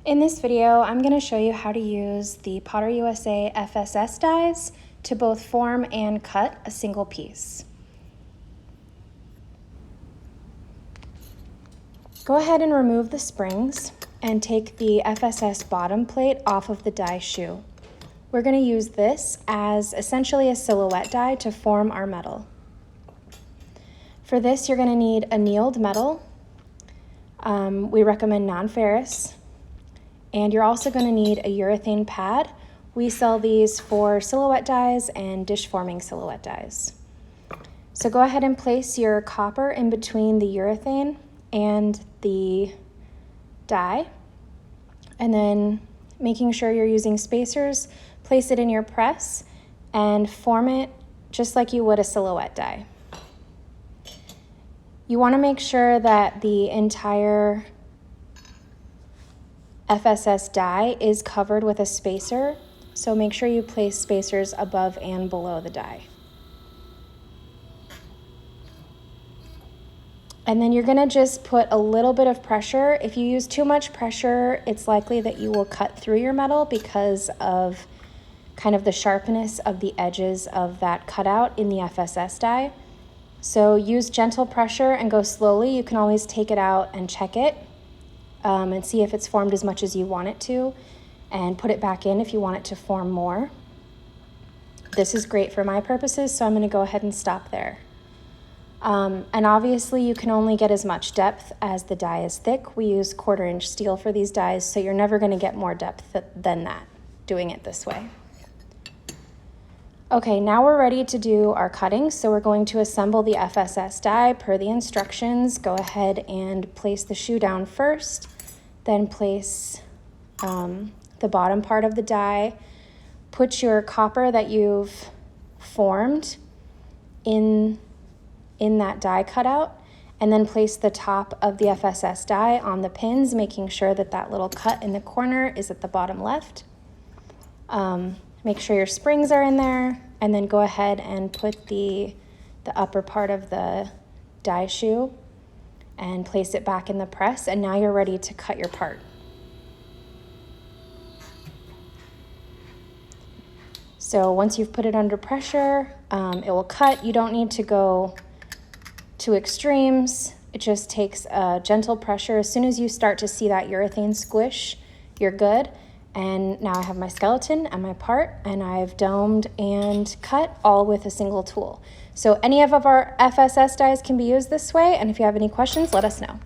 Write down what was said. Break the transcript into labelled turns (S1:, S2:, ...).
S1: In this video, I'm going to show you how to use the Potter USA FSS dies to both form and cut a single piece. Go ahead and remove the springs and take the FSS bottom plate off of the die shoe. We're going to use this as essentially a silhouette die to form our metal. For this, you're going to need annealed metal. We recommend non-ferrous. And you're also going to need a urethane pad. We sell these for silhouette dies and dish forming silhouette dies. So go ahead and place your copper in between the urethane and the die. And then making sure you're using spacers, place it in your press and form it just like you would a silhouette die. You want to make sure that the entire FSS die is covered with a spacer, so make sure you place spacers above and below the die. And then you're going to just put a little bit of pressure. If you use too much pressure, it's likely that you will cut through your metal because of kind of the sharpness of the edges of that cutout in the FSS die. So use gentle pressure and go slowly. You can always take it out and check it. And see if it's formed as much as you want it to, and put it back in if you want it to form more. This is great for my purposes, so I'm going to go ahead and stop there. And obviously you can only get as much depth as the die is thick. We use 1/4 inch steel for these dies, so you're never going to get more depth than that doing it this way. Okay, now we're ready to do our cutting, so we're going to assemble the FSS die per the instructions. Go ahead and place the shoe down first, then place the bottom part of the die. Put your copper that you've formed in that die cutout, and then place the top of the FSS die on the pins, making sure that that little cut in the corner is at the bottom left. Make sure your springs are in there, and then go ahead and put the upper part of the die shoe and place it back in the press, and now you're ready to cut your part. So once you've put it under pressure, it will cut. You don't need to go to extremes. It just takes a gentle pressure. As soon as you start to see that urethane squish, you're good. And now I have my skeleton and my part, and I've domed and cut all with a single tool. So any of our FSS dies can be used this way, and if you have any questions, let us know.